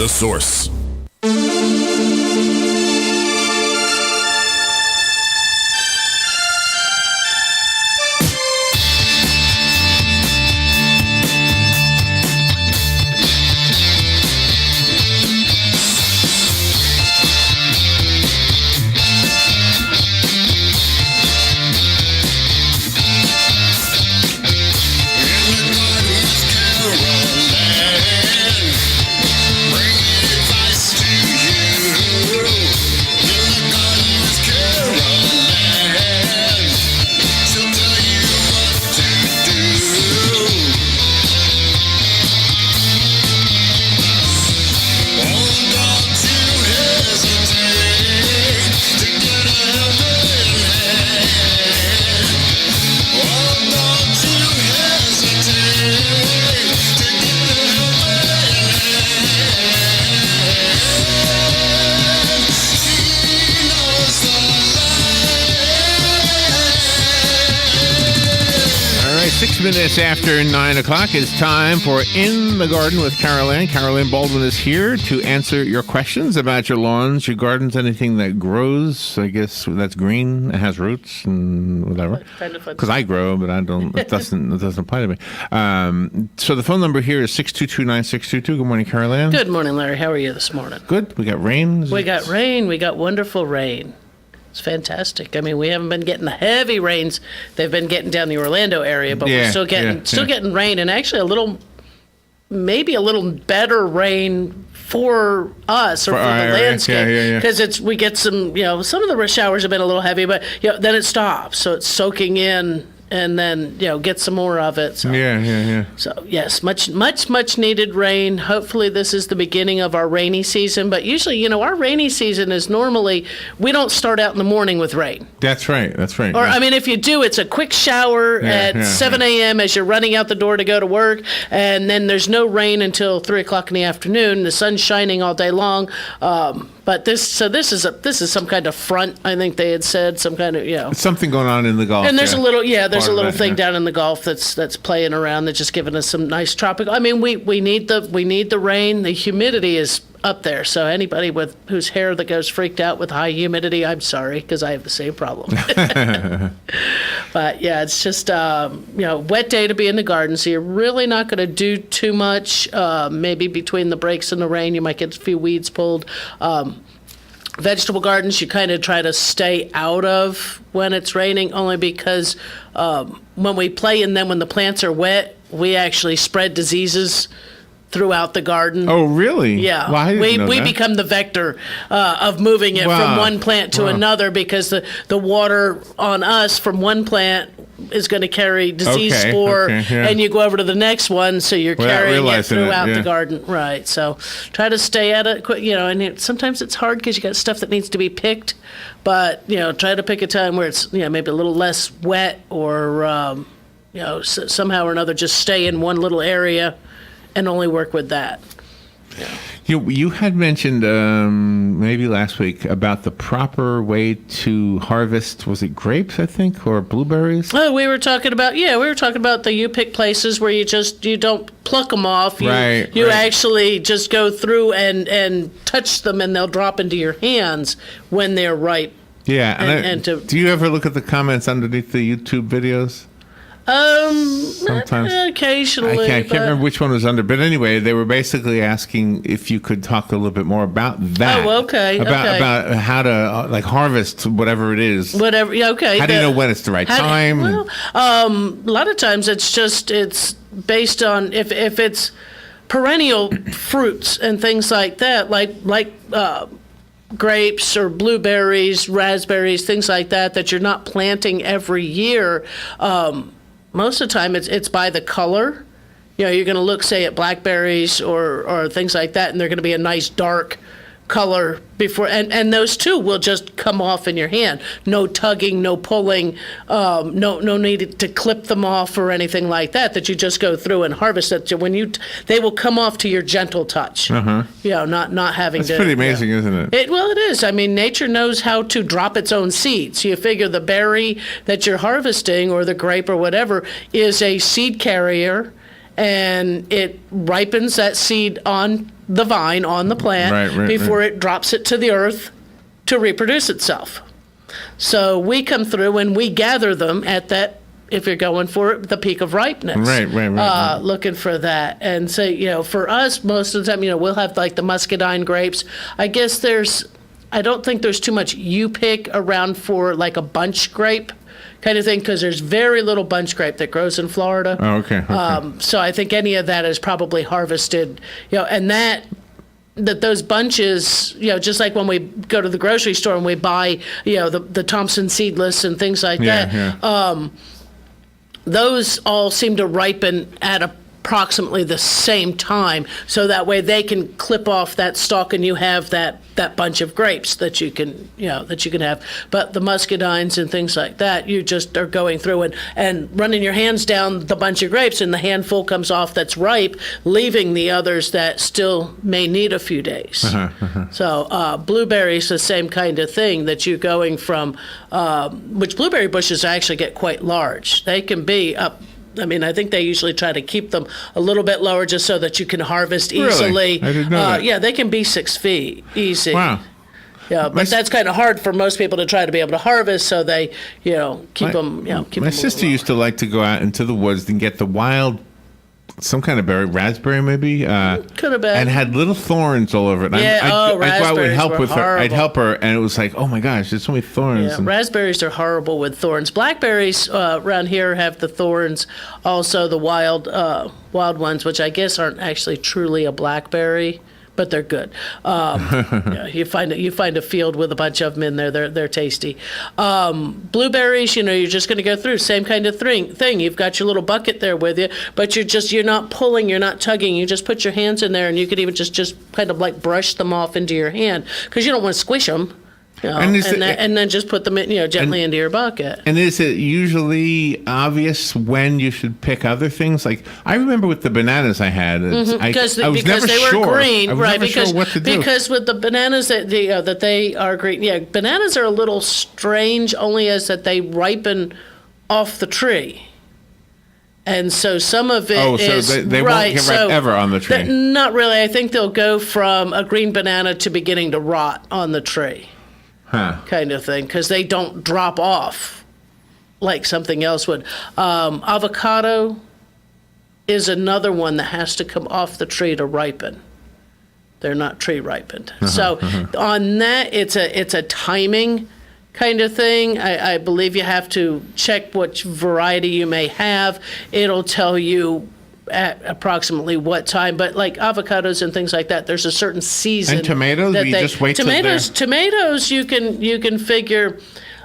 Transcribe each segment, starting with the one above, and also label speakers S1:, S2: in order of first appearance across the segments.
S1: The Source.
S2: Minutes after 9 o'clock, it's time for In the Garden with Carol Ann. Carol Ann Baldwin is here to answer your questions about your lawns, your gardens, anything that grows. I guess that's green, it has roots and whatever. Because I grow, but I don't. It doesn't apply to me. So the phone number here is 622-9622. Good morning, Carol Ann.
S3: Good morning, Larry. How are you this morning?
S2: Good. We got rain.
S3: We got rain. We got wonderful rain. It's fantastic. I mean, we haven't been getting the heavy rains they've been getting down the Orlando area, but we're still getting rain, and actually maybe a little better rain for us or for the landscape, because we get some of the showers have been a little heavy, but then it stops, so it's soaking in. And then, get some more of it. So.
S2: Yeah.
S3: So, yes, much needed rain. Hopefully this is the beginning of our rainy season. But usually, our rainy season is normally, we don't start out in the morning with rain.
S2: That's right.
S3: Or, I mean, if you do, it's a quick shower at 7 a.m. as you're running out the door to go to work. And then there's no rain until 3 o'clock in the afternoon. The sun's shining all day long. But this is some kind of front. I think they had said some kind of
S2: something going on in the Gulf.
S3: And there's a little thing down in the Gulf that's playing around that's just giving us some nice tropical. I mean, we need the rain. The humidity is up there. So anybody whose hair that goes freaked out with high humidity, I'm sorry, because I have the same problem. But yeah, it's just wet day to be in the garden. So you're really not going to do too much. Maybe between the breaks and the rain, you might get a few weeds pulled. Vegetable gardens, you kind of try to stay out of when it's raining, only because when we play in them, when the plants are wet, we actually spread diseases throughout the garden.
S2: Oh, really?
S3: Yeah.
S2: Well,
S3: we become the vector of moving it from one plant to another, because the water on us from one plant is going to carry disease spore, and you go over to the next one, so you're carrying it throughout the garden. Right. So try to stay at it, and sometimes it's hard because you got stuff that needs to be picked, but try to pick a time where it's maybe a little less wet, or somehow or another just stay in one little area and only work with that. Yeah.
S2: You had mentioned maybe last week about the proper way to harvest. Was it grapes, I think, or blueberries?
S3: Oh, we were talking about the you pick places where you don't pluck them off. You actually just go through and touch them, and they'll drop into your hands when they're ripe.
S2: Yeah, do you ever look at the comments underneath the YouTube videos?
S3: Sometimes. Occasionally.
S2: I can't remember which one was under, but anyway, they were basically asking if you could talk a little bit more about that.
S3: Oh, okay.
S2: About how to harvest whatever it is.
S3: Whatever. Okay.
S2: How do you know when it's the right time?
S3: A lot of times it's based on if it's perennial fruits and things like that, like grapes or blueberries, raspberries, things like that you're not planting every year. Most of the time it's by the color. You're going to look, say, at blackberries or things like that, and they're going to be a nice dark color before, and those too will just come off in your hand. No tugging, no pulling, no need to clip them off or anything like that. That you just go through and harvest it. They will come off to your gentle touch. Not having to.
S2: That's pretty amazing, isn't it?
S3: Well, it is. I mean, nature knows how to drop its own seeds. You figure the berry that you're harvesting, or the grape or whatever, is a seed carrier, and it ripens that seed on the vine on the plant before it drops it to the earth to reproduce itself. So we come through and we gather them at that, if you're going for the peak of ripeness. Right. Looking for that. And so, for us, most of the time, we'll have like the muscadine grapes. I guess I don't think there's too much you pick around for like a bunch grape kind of thing, because there's very little bunch grape that grows in Florida.
S2: Oh, okay.
S3: So I think any of that is probably harvested, and that those bunches, just like when we go to the grocery store and we buy, the Thompson seedless and things like that, those all seem to ripen at approximately the same time, so that way they can clip off that stalk and you have that bunch of grapes that you can have. But the muscadines and things like that, you just are going through and running your hands down the bunch of grapes, and the handful comes off that's ripe, leaving the others that still may need a few days. So blueberries, the same kind of thing, that you're going from, which blueberry bushes actually get quite large. They can be up, I think they usually try to keep them a little bit lower just so that you can harvest easily.
S2: Really? I didn't know that.
S3: Yeah, they can be 6 feet easy.
S2: Wow.
S3: Yeah, but that's kind of hard for most people to try to be able to harvest, so they, keep them.
S2: My sister used to like to go out into the woods and get the wild, some kind of berry, raspberry maybe.
S3: Could have been.
S2: And had little thorns all over it.
S3: Raspberries
S2: I'd
S3: were horrible.
S2: I'd help her, and it was like, oh my gosh, there's so many thorns.
S3: Yeah, raspberries are horrible with thorns. Blackberries around here have the thorns. Also, the wild ones, which I guess aren't actually truly a blackberry, but they're good. You find a field with a bunch of them in there. They're tasty. Blueberries, you're just going to go through same kind of thing. You've got your little bucket there with you, but you're not pulling, you're not tugging. You just put your hands in there, and you could even just kind of like brush them off into your hand, because you don't want to squish them. And then just put them in, gently into your bucket.
S2: And is it usually obvious when you should pick other things? Like, I remember with the bananas I had,
S3: because they were green, right? Because with the bananas that they are green, bananas are a little strange, only as that they ripen off the tree. And so some of it is
S2: so they won't get ripe ever on the tree.
S3: Not really. I think they'll go from a green banana to beginning to rot on the tree. Kind of thing, because they don't drop off like something else would. Avocado is another one that has to come off the tree to ripen. They're not tree ripened. So on that, it's a timing kind of thing. I believe you have to check which variety you may have. It'll tell you at approximately what time, but like avocados and things like that, there's a certain season.
S2: And tomatoes, you just wait
S3: tomatoes, you can figure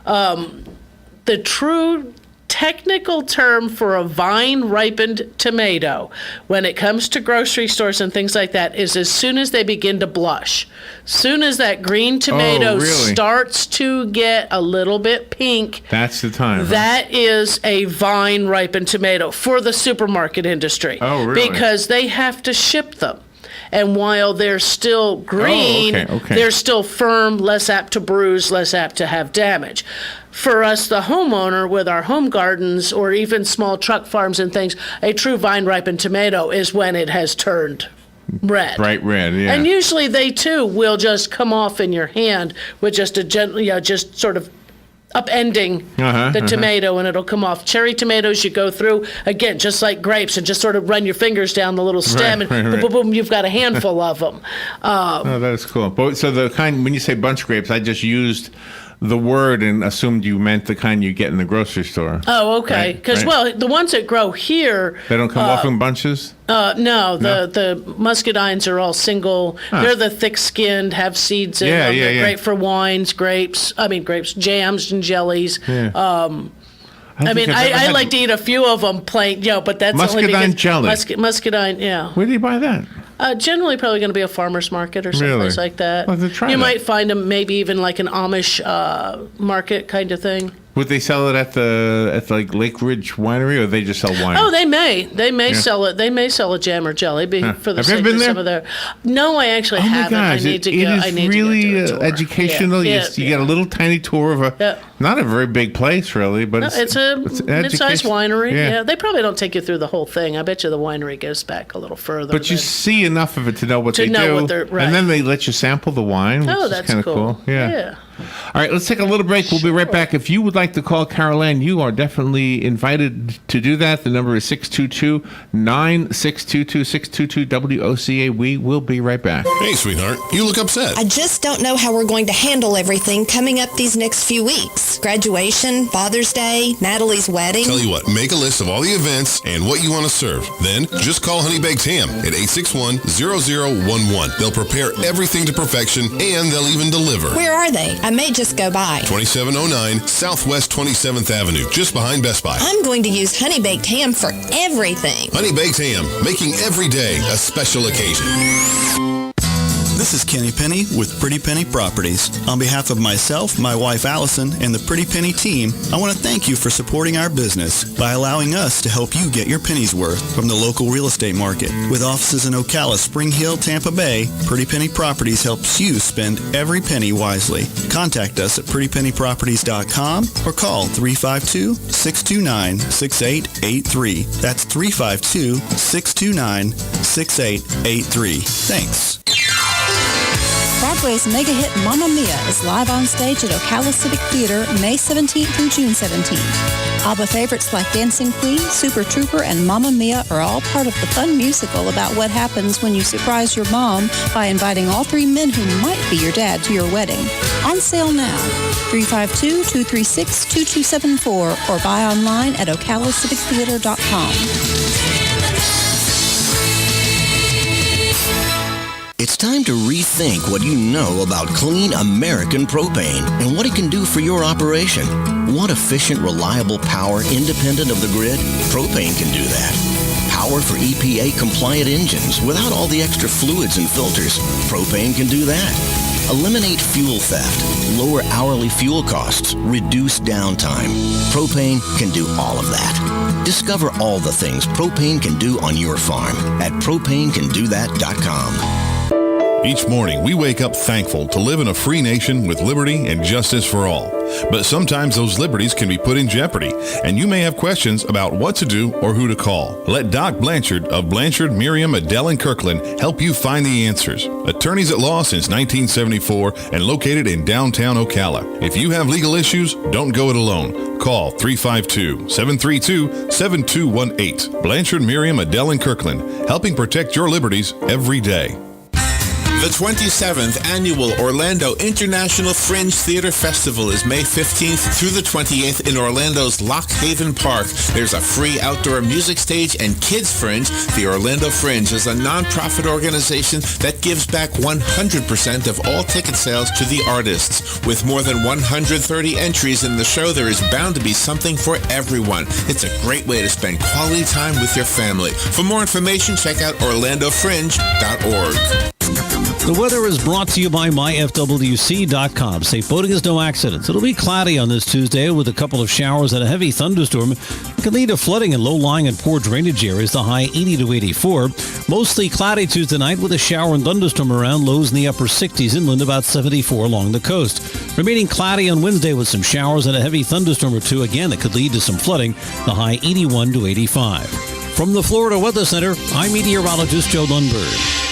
S3: the true technical term for a vine ripened tomato when it comes to grocery stores and things like that is as soon as they begin to blush. Soon as that green tomato starts to get a little bit pink,
S2: that's the time.
S3: That is a vine ripened tomato for the supermarket industry.
S2: Oh, really?
S3: Because they have to ship them. And while they're still green, they're still firm, less apt to bruise, less apt to have damage. For us, the homeowner, with our home gardens or even small truck farms and things, a true vine-ripened tomato is when it has turned red.
S2: Bright red, yeah.
S3: And usually they, too, will just come off in your hand with just a gentle, just sort of upending the tomato, and it'll come off. Cherry tomatoes, you go through, again, just like grapes, and just sort of run your fingers down the little stem, and boom, boom, you've got a handful of them.
S2: Oh, that is cool. But, so the kind, when you say bunch grapes, I just used the word and assumed you meant the kind you get in the grocery store.
S3: Oh, okay. Because, well, the ones that grow here...
S2: They don't come off in bunches?
S3: No, the muscadines are all single. They're the thick-skinned, have seeds in them. They're great for wines, jams and jellies. Yeah. I like to eat a few of them plain, but that's only because...
S2: Muscadine jelly?
S3: Muscadine, yeah.
S2: Where do you buy that?
S3: Generally, probably going to be a farmer's market or someplace like that.
S2: Well, try
S3: you
S2: that.
S3: might find them maybe even like an Amish market kind of thing.
S2: Would they sell it at like Lake Ridge Winery, or they just sell wine?
S3: Oh, they may sell it. They may sell a jam or jelly for the
S2: Have you
S3: sake
S2: ever been
S3: of
S2: there?
S3: some of their. No, I actually
S2: Oh my
S3: haven't.
S2: gosh,
S3: I need to
S2: it
S3: go.
S2: is
S3: I need
S2: really
S3: to go do a tour.
S2: educational.
S3: Yeah.
S2: You get a little tiny tour of not a very big place, really, but
S3: It's a mid-sized winery.
S2: Yeah.
S3: Yeah, they probably don't take you through the whole thing. I bet you the winery goes back a little further.
S2: But you see enough of it to know what they
S3: know
S2: do,
S3: what they're- right.
S2: and then they let you sample the wine, which is
S3: that's
S2: kind of cool. Yeah. All right, let's take a little break. We'll be right back. If you would like to call Carol Ann, you are definitely invited to do that. The number is 622-9622-622-WOCA. We will be right back.
S1: Hey, sweetheart, you look upset.
S4: I just don't know how we're going to handle everything coming up these next few weeks. Graduation, Father's Day, Natalie's wedding.
S1: Tell you what, make a list of all the events and what you want to serve. Then just call Honey Baked Ham at 861-0011. They'll prepare everything to perfection, and they'll even deliver.
S4: Where are they? I may just go by.
S1: 2709 Southwest 27th Avenue, just behind Best Buy.
S4: I'm going to use Honey Baked Ham for everything.
S1: Honey Baked Ham, making every day a special occasion.
S5: This is Kenny Penny with Pretty Penny Properties. On behalf of myself, my wife Allison, and the Pretty Penny team, I want to thank you for supporting our business by allowing us to help you get your penny's worth from the local real estate market. With offices in Ocala, Spring Hill, Tampa Bay, Pretty Penny Properties helps you spend every penny wisely. Contact us at prettypennyproperties.com or call 352-629-6883. That's 352-629-6883. Thanks.
S6: Broadway's mega hit Mamma Mia is live on stage at Ocala Civic Theater May 17th through June 17th. ABBA favorites like Dancing Queen, Super Trooper, and Mamma Mia are all part of the fun musical about what happens when you surprise your mom by inviting all three men who might be your dad to your wedding. On sale now, 352-236-2274 or buy online at okalacivictheater.com.
S7: It's time to rethink what you know about clean American propane and what it can do for your operation. Want efficient, reliable power independent of the grid? Propane can do that. Power for EPA-compliant engines without all the extra fluids and filters? Propane can do that. Eliminate fuel theft, lower hourly fuel costs, reduce downtime. Propane can do all of that. Discover all the things propane can do on your farm at propanecandothat.com.
S1: Each morning, we wake up thankful to live in a free nation with liberty and justice for all. But sometimes those liberties can be put in jeopardy, and you may have questions about what to do or who to call. Let Doc Blanchard of Blanchard, Miriam, Adele, and Kirkland help you find the answers. Attorneys at law since 1974 and located in downtown Ocala. If you have legal issues, don't go it alone. Call 352-732-7218. Blanchard, Miriam, Adele, and Kirkland, helping protect your liberties every day.
S8: The 27th Annual Orlando International Fringe Theater Festival is May 15th through the 28th in Orlando's Lock Haven Park. There's a free outdoor music stage and kids fringe. The Orlando Fringe is a nonprofit organization that gives back 100% of all ticket sales to the artists. With more than 130 entries in the show, there is bound to be something for everyone. It's a great way to spend quality time with your family. For more information, check out orlandofringe.org.
S9: The weather is brought to you by myfwc.com. Safe boating is no accidents. It'll be cloudy on this Tuesday with a couple of showers and a heavy thunderstorm. It can lead to flooding in low-lying and poor drainage areas, the high 80 to 84. Mostly cloudy Tuesday night with a shower and thunderstorm around, lows in the upper 60s, inland about 74 along the coast. Remaining cloudy on Wednesday with some showers and a heavy thunderstorm or two. Again, that could lead to some flooding, the high 81 to 85. From the Florida Weather Center, I'm meteorologist Joe Lundberg.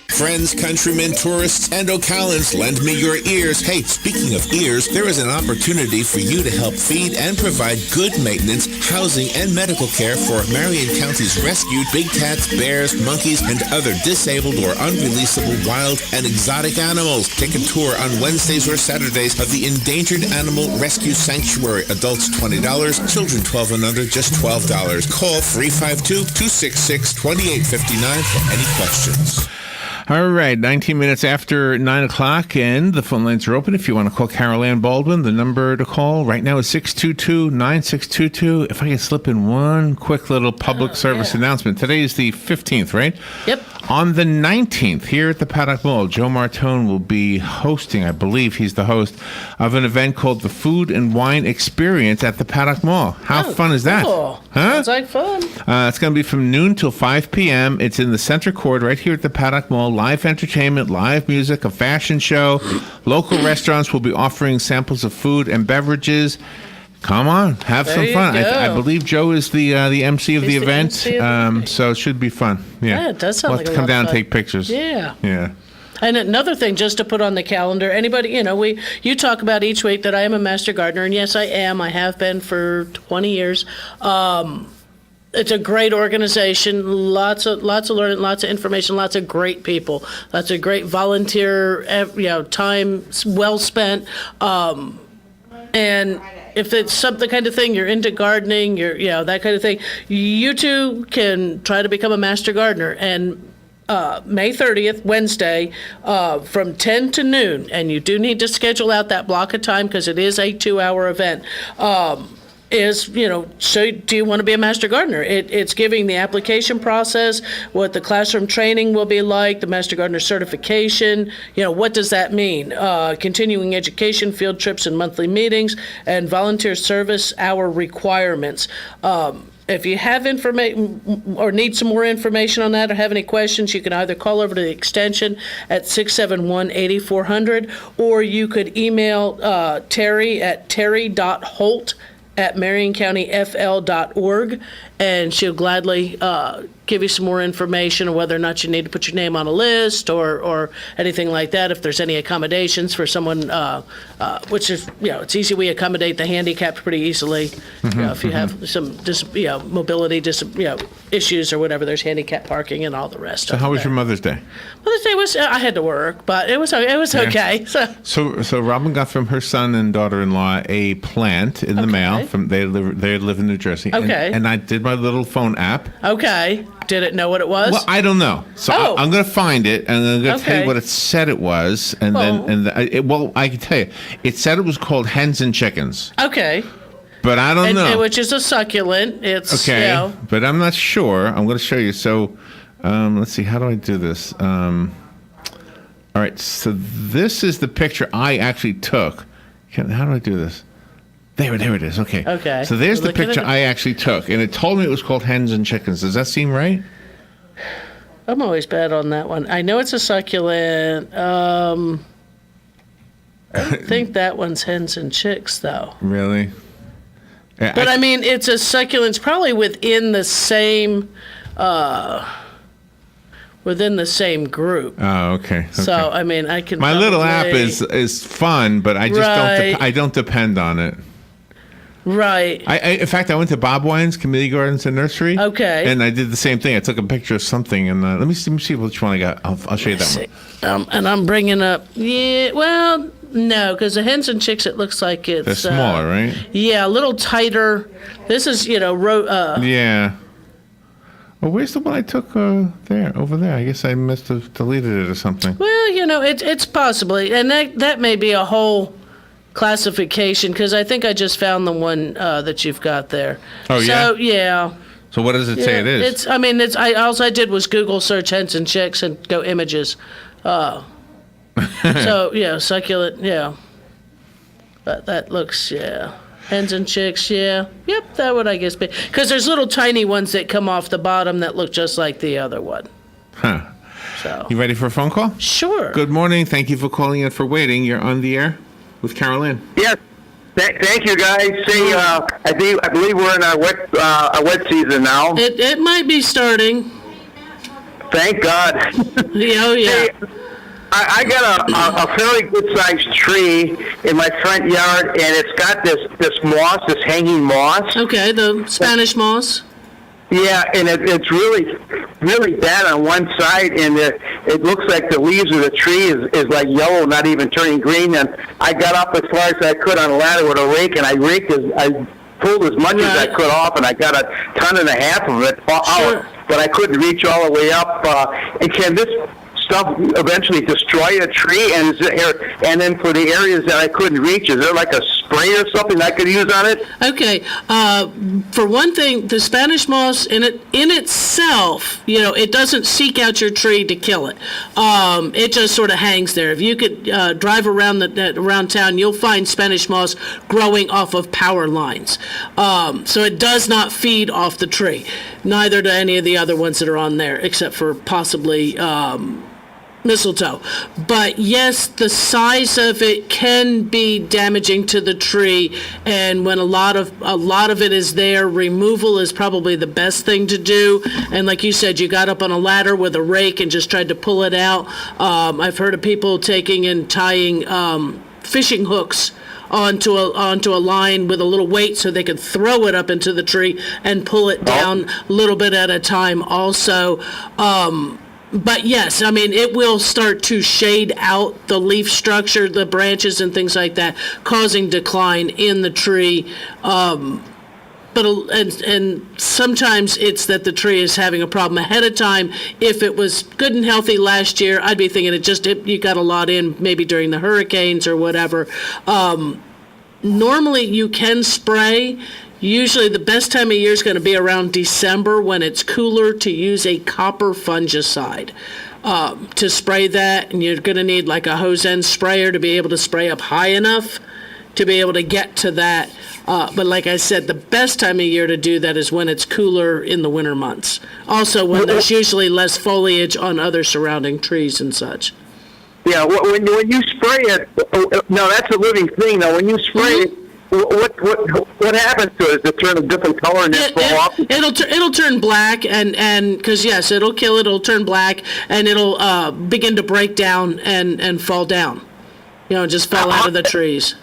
S8: Friends, countrymen, tourists, and Ocalans, lend me your ears. Hey, speaking of ears, there is an opportunity for you to help feed and provide good maintenance, housing, and medical care for Marion County's rescued big cats, bears, monkeys, and other disabled or unreleasable wild and exotic animals. Take a tour on Wednesdays or Saturdays of the Endangered Animal Rescue Sanctuary. Adults $20, children 12 and under just $12. Call 352-266-2859 for any questions.
S2: All right, 19 minutes after 9 o'clock, and the phone lines are open. If you want to call Carol Ann Baldwin, the number to call right now is 622-9622. If I can slip in one quick little public service announcement. Today is the 15th, right?
S3: Yep.
S2: On the 19th, here at the Paddock Mall, Joe Martone will be hosting, I believe he's the host, of an event called the Food and Wine Experience at the Paddock Mall. How fun is that?
S3: Cool.
S2: Huh?
S3: Sounds like fun.
S2: It's going to be from noon till 5 p.m. It's in the center court right here at the Paddock Mall. Live entertainment, live music, a fashion show. Local restaurants will be offering samples of food and beverages. Come on, have
S3: There
S2: some
S3: you
S2: fun.
S3: go.
S2: I believe Joe is the MC of the
S3: He's the
S2: event,
S3: MC of the event.
S2: so it should be fun. Yeah,
S3: Yeah, it does sound
S2: we'll
S3: like
S2: have
S3: a
S2: to come
S3: lot of
S2: down and
S3: fun.
S2: take pictures.
S3: Yeah.
S2: Yeah.
S3: And another thing, just to put on the calendar, anybody, you talk about each week that I am a master gardener, and yes, I am. I have been for 20 years. It's a great organization, lots of learning, lots of information, lots of great people, lots of great volunteer, time well spent. And if it's the kind of thing you're into gardening, that kind of thing, you too can try to become a master gardener. And May 30th, Wednesday, from 10 to noon, and you do need to schedule out that block of time because it is a 2-hour event. So do you want to be a master gardener? It's giving the application process, what the classroom training will be like, the master gardener certification, what does that mean? Continuing education, field trips and monthly meetings, and volunteer service hour requirements. If you have information or need some more information on that or have any questions, you can either call over to the extension at 671-8400, or you could email Terry at terry.holt@marioncountyfl.org, and she'll gladly give you some more information on whether or not you need to put your name on a list or anything like that. If there's any accommodations for someone, which is, it's easy. We accommodate the handicapped pretty easily. If you have some mobility issues or whatever, there's handicap parking and all the rest.
S2: So how was your Mother's Day?
S3: Mother's Day was, I had to work, but it was okay.
S2: So Robin got from her son and daughter-in-law a plant in the mail. They live in New Jersey.
S3: Okay.
S2: And I did my little phone app.
S3: Okay. Did it know what it was?
S2: Well, I don't know. So I'm going to find it, and I'm going to tell you what it said it was, and I can tell you, it said it was called hens and chickens.
S3: Okay.
S2: But I don't know.
S3: Which is a succulent. It's
S2: okay. But I'm not sure. I'm going to show you. So, let's see. How do I do this? All right. So this is the picture I actually took. How do I do this? There it is. Okay.
S3: Okay.
S2: So there's the picture I actually took, and it told me it was called hens and chickens. Does that seem right?
S3: I'm always bad on that one. I know it's a succulent. I don't think that one's hens and chicks, though.
S2: Really?
S3: But I mean, it's a succulent. It's probably within the same group.
S2: Oh, okay.
S3: So I mean, I can.
S2: My little app is fun, but I just don't depend on it.
S3: Right.
S2: In fact, I went to Bob Wine's Community Gardens and Nursery.
S3: Okay.
S2: And I did the same thing. I took a picture of something, and let me see which one I got. I'll show you that one.
S3: And I'm bringing up. Yeah. Well, no, because the hens and chicks, it looks like it's.
S2: They're smaller, right?
S3: Yeah, a little tighter. This is,
S2: Yeah. Well, where's the one I took over there? I guess I must have deleted it or something.
S3: Well, it's possibly, and that may be a whole classification, because I think I just found the one that you've got there.
S2: Oh, yeah?
S3: So, yeah.
S2: So what does it say it is?
S3: All I did was Google search hens and chicks and go images. So, yeah, succulent, yeah. But that looks, yeah. Hens and chicks, yeah. Yep, that would, I guess, be. Because there's little tiny ones that come off the bottom that look just like the other one.
S2: Huh.
S3: So.
S2: You ready for a phone call?
S3: Sure.
S2: Good morning. Thank you for calling in for waiting. You're on the air with Carol Ann.
S10: Yes. Thank you, guys. Say, I believe we're in our wet season now.
S3: It might be starting.
S10: Thank God.
S3: Oh, yeah.
S10: Hey, I got a fairly good-sized tree in my front yard, and it's got this moss, this hanging moss.
S3: Okay, the Spanish moss.
S10: Yeah, and it's really, really bad on one side, and it looks like the leaves of the tree is like yellow, not even turning green. And I got up as far as I could on a ladder with a rake, and I pulled as much as I could off, and I got a ton and a half of it out, but I couldn't reach all the way up. And can this stuff eventually destroy a tree? And then for the areas that I couldn't reach, is there like a spray or something I could use on it?
S3: Okay. For one thing, the Spanish moss in itself, it doesn't seek out your tree to kill it. It just sort of hangs there. If you could drive around around town, you'll find Spanish moss growing off of power lines. So it does not feed off the tree. Neither do any of the other ones that are on there, except for possibly mistletoe. But yes, the size of it can be damaging to the tree, and when a lot of it is there, removal is probably the best thing to do. And like you said, you got up on a ladder with a rake and just tried to pull it out. I've heard of people taking and tying fishing hooks onto a line with a little weight so they could throw it up into the tree and pull it down a little bit at a time also. But yes, I mean, it will start to shade out the leaf structure, the branches and things like that, causing decline in the tree. And sometimes it's that the tree is having a problem ahead of time. If it was good and healthy last year, I'd be thinking you got a lot in maybe during the hurricanes or whatever. Normally you can spray. Usually the best time of year is going to be around December when it's cooler to use a copper fungicide to spray that. And you're going to need like a hose end sprayer to be able to spray up high enough to be able to get to that. But like I said, the best time of year to do that is when it's cooler in the winter months. Also when there's usually less foliage on other surrounding trees and such.
S10: Yeah, when you spray it, no, that's a living thing. Now, when you spray it, what happens to it? Does it turn a different color and then fall off?
S3: It'll turn black, and because yes, it'll kill it. It'll turn black, and it'll begin to break down and fall down. Just fall out of the trees.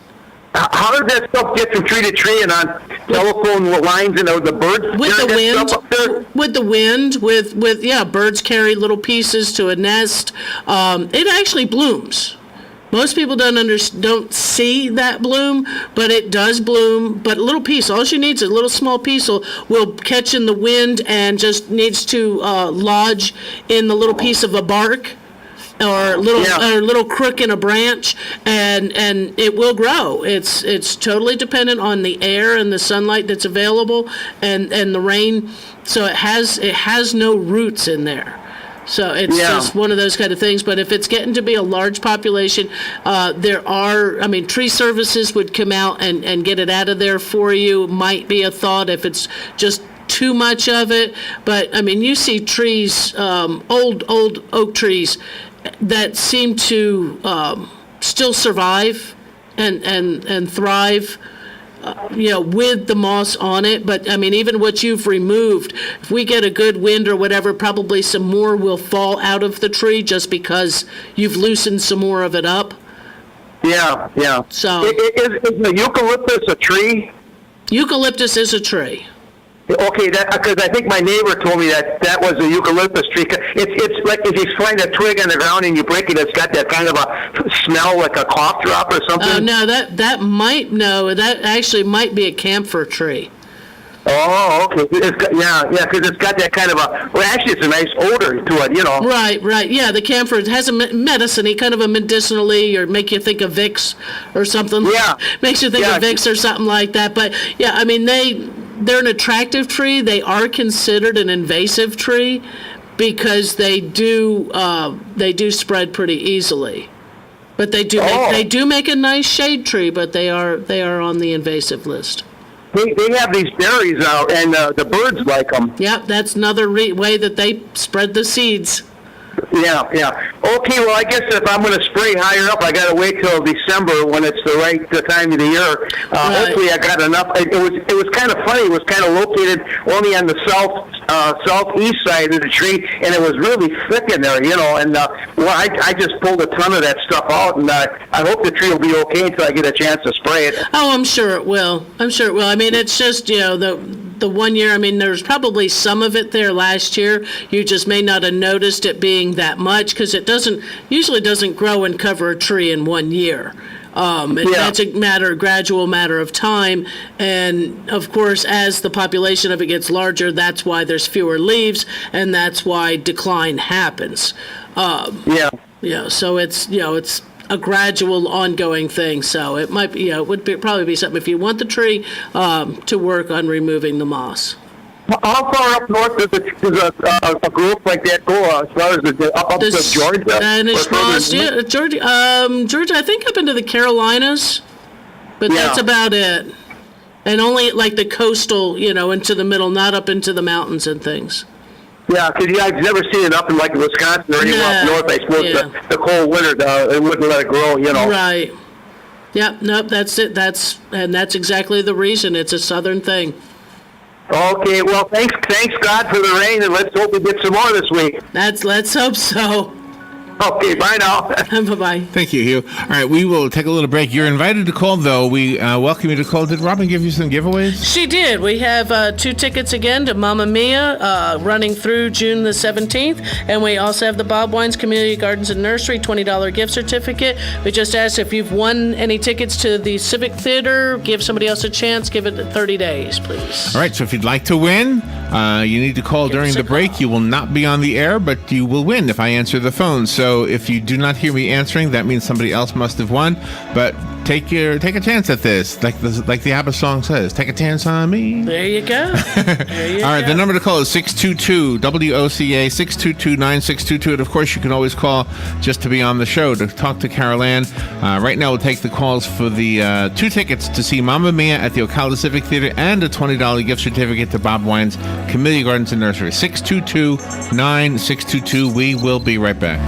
S10: How does that stuff get from tree to tree and on telephone lines and the birds?
S3: With the wind, with birds carry little pieces to a nest. It actually blooms. Most people don't see that bloom, but it does bloom. But a little piece, all she needs is a little small piece will catch in the wind and just needs to lodge in the little piece of a bark or a little crook in a branch, and it will grow. It's totally dependent on the air and the sunlight that's available and the rain. So it has no roots in there. So it's just one of those kind of things. But if it's getting to be a large population, tree services would come out and get it out of there for you. Might be a thought if it's just too much of it. But I mean, you see trees, old oak trees that seem to still survive and thrive. With the moss on it. But I mean, even what you've removed, if we get a good wind or whatever, probably some more will fall out of the tree just because you've loosened some more of it up.
S10: Yeah.
S3: So
S10: is the eucalyptus a tree?
S3: Eucalyptus is a tree.
S10: Okay, because I think my neighbor told me that was a eucalyptus tree. It's like if you find a twig on the ground and you break it, it's got that kind of a smell like a cough drop or something.
S3: Oh no, that actually might be a camphor tree.
S10: Oh, okay. Because it's got that kind of it's a nice odor to it,
S3: Right. Yeah, the camphor has a medicine-y, kind of a medicinally, or make you think of Vicks or something.
S10: Yeah.
S3: Makes you think of Vicks or something like that. But yeah, I mean, they're an attractive tree. They are considered an invasive tree because they do spread pretty easily. But they do make a nice shade tree, but they are on the invasive list.
S10: They have these berries out, and the birds like them.
S3: Yep, that's another way that they spread the seeds.
S10: Yeah. Okay, well, I guess if I'm going to spray higher up, I got to wait till December when it's the right time of the year.
S3: Right.
S10: Hopefully, I got enough. It was kind of funny. It was kind of located only on the southeast side of the tree, and it was really thick in there, And I just pulled a ton of that stuff out, and I hope the tree will be okay until I get a chance to spray it.
S3: Oh, I'm sure it will. I mean, it's just the 1 year. I mean, there's probably some of it there last year. You just may not have noticed it being that much because it usually doesn't grow and cover a tree in 1 year. That's a gradual matter of time. And of course, as the population of it gets larger, that's why there's fewer leaves, and that's why decline happens.
S10: Yeah.
S3: So it's a gradual, ongoing thing. So it might be, probably be something if you want the tree to work on removing the moss.
S10: How far up north does a group like that go? As far as up to Georgia?
S3: Spanish moss, Georgia. Georgia, I think up into the Carolinas, but that's about it. And only like the coastal, into the middle, not up into the mountains and things.
S10: Yeah, because I've never seen it up in like Wisconsin or anywhere up north. I suppose the cold winter, it wouldn't let it grow,
S3: Right. Yep. Nope. That's it. That's exactly the reason. It's a southern thing.
S10: Okay. Well, thanks God for the rain, and let's hope we get some more this week.
S3: Let's hope so.
S10: Okay, bye now.
S2: Bye-bye. Thank you, Hugh. All right, we will take a little break. You're invited to call, though. We welcome you to call. Did Robin give you some giveaways?
S3: She did. We have 2 tickets again to Mamma Mia running through June the 17th. And we also have the Baldwin's Community Gardens and Nursery $20 gift certificate. We just asked if you've won any tickets to the Civic Theater, give somebody else a chance. Give it 30 days, please.
S2: All right, so if you'd like to win, you need to call during the break. You will not be on the air, but you will win if I answer the phone. So if you do not hear me answering, that means somebody else must have won. But take a chance at this, like the ABBA song says. Take a chance on me.
S3: There you go.
S2: All right, the number to call is 622-WOCA, 622-9622. And of course, you can always call just to be on the show to talk to Carol Ann. Right now, we'll take the calls for the 2 tickets to see Mamma Mia at the Ocala Civic Theater and a $20 gift certificate to Bob Wine's Community Gardens and Nursery. 622-9622. We will be right back.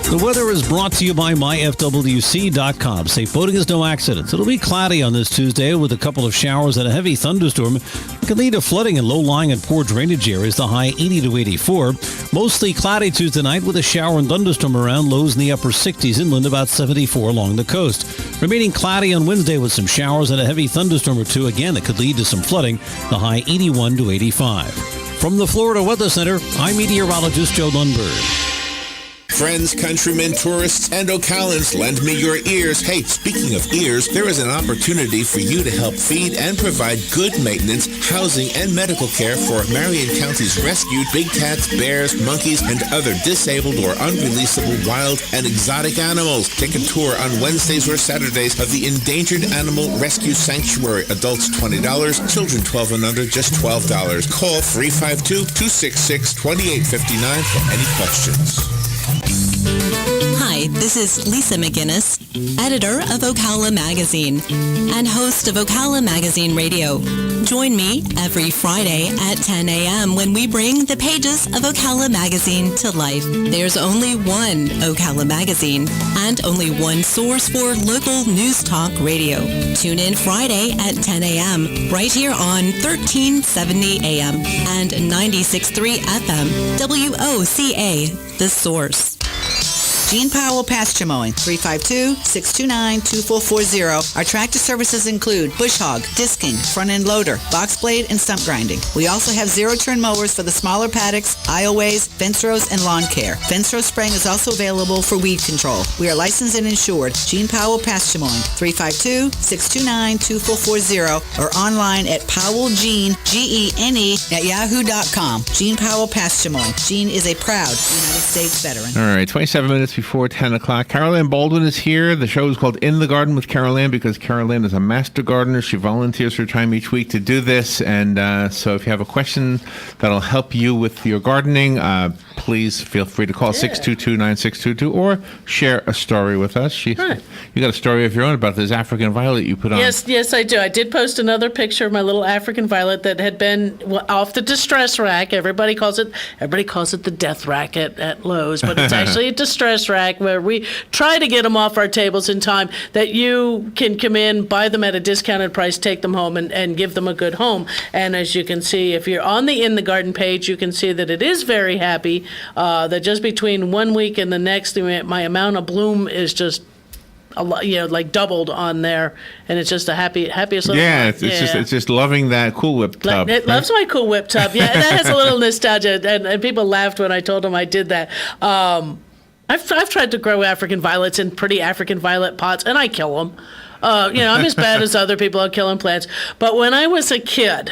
S9: The weather is brought to you by myfwc.com. Safe boating is no accidents. It'll be cloudy on this Tuesday with a couple of showers and a heavy thunderstorm. It can lead to flooding in low-lying and poor drainage areas, the high 80 to 84. Mostly cloudy Tuesday night with a shower and thunderstorm around, lows in the upper 60s, inland about 74 along the coast. Remaining cloudy on Wednesday with some showers and a heavy thunderstorm or two. Again, it could lead to some flooding, the high 81 to 85. From the Florida Weather Center, I'm meteorologist Joe Lundberg.
S8: Friends, countrymen, tourists, and Ocalans, lend me your ears. Hey, speaking of ears, there is an opportunity for you to help feed and provide good maintenance, housing, and medical care for Marion County's rescued big cats, bears, monkeys, and other disabled or unreleasable wild and exotic animals. Take a tour on Wednesdays or Saturdays of the Endangered Animal Rescue Sanctuary. Adults $20, children 12 and under just $12. Call 352-266-2859 for any questions.
S11: Hi, this is Lisa McGinnis, editor of Ocala Magazine and host of Ocala Magazine Radio. Join me every Friday at 10 a.m. when we bring the pages of Ocala Magazine to life. There's only one Ocala Magazine and only one source for local news talk radio. Tune in Friday at 10 a.m. right here on 1370 a.m. and 96.3 FM, WOCA, The Source.
S12: Gene Powell Pasture Mowing, 352-629-2440. Our tractor services include bush hog, disking, front-end loader, box blade, and stump grinding. We also have zero-turn mowers for the smaller paddocks, aisleways, fence rows, and lawn care. Fence row spraying is also available for weed control. We are licensed and insured. Gene Powell Pasture Mowing, 352-629-2440, or online at powellgene, Gene, at yahoo.com. Gene Powell Pasture Mowing. Gene is a proud United States veteran.
S2: All right, 27 minutes before 10 o'clock. Carol Ann Baldwin is here. The show is called In the Garden with Carol Ann because Carol Ann is a master gardener. She volunteers her time each week to do this. And so if you have a question that'll help you with your gardening, please feel free to call 622-9622 or share a story with us. You got a story of your own about this African violet you put on.
S3: Yes, I do. I did post another picture of my little African violet that had been off the distress rack. Everybody calls it the death rack at Lowe's, but it's actually a distress rack where we try to get them off our tables in time that you can come in, buy them at a discounted price, take them home, and give them a good home. And as you can see, if you're on the In the Garden page, you can see that it is very happy, that just between 1 week and the next, my amount of bloom is just like doubled on there, and it's just the happiest little
S2: it's just loving that Cool Whip tub.
S3: It loves my Cool Whip tub. Yeah, that has a little nostalgia, and people laughed when I told them I did that. I've tried to grow African violets in pretty African violet pots, and I kill them. I'm as bad as other people at killing plants. But when I was a kid,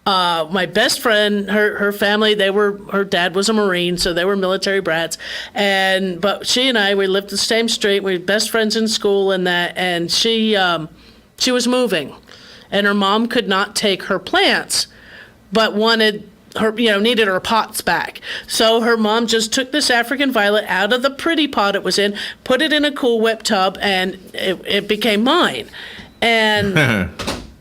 S3: my best friend, her family, her dad was a Marine, so they were military brats. But she and I, we lived the same street. We were best friends in school and that. And she was moving, and her mom could not take her plants, but needed her pots back. So her mom just took this African violet out of the pretty pot it was in, put it in a Cool Whip tub, and it became mine. And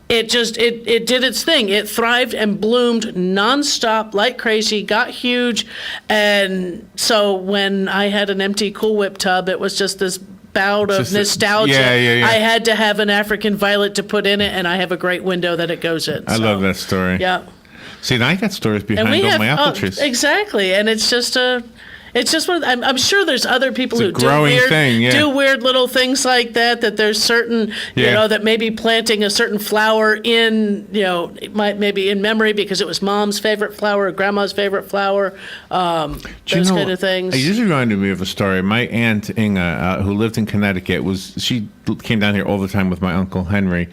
S3: it did its thing. It thrived and bloomed nonstop like crazy, got huge. And so when I had an empty Cool Whip tub, it was just this bout of nostalgia.
S2: Yeah.
S3: I had to have an African violet to put in it, and I have a great window that it goes in.
S2: I love that story.
S3: Yeah.
S2: See, and I got stories behind all my apple trees.
S3: Exactly, and it's just one. I'm sure there's other people who do weird little things like that. That there's certain, that maybe planting a certain flower in, maybe in memory because it was mom's favorite flower or grandma's favorite flower. Those kind of things.
S2: It just reminded me of a story. My aunt Inga, who lived in Connecticut, she came down here all the time with my uncle Henry.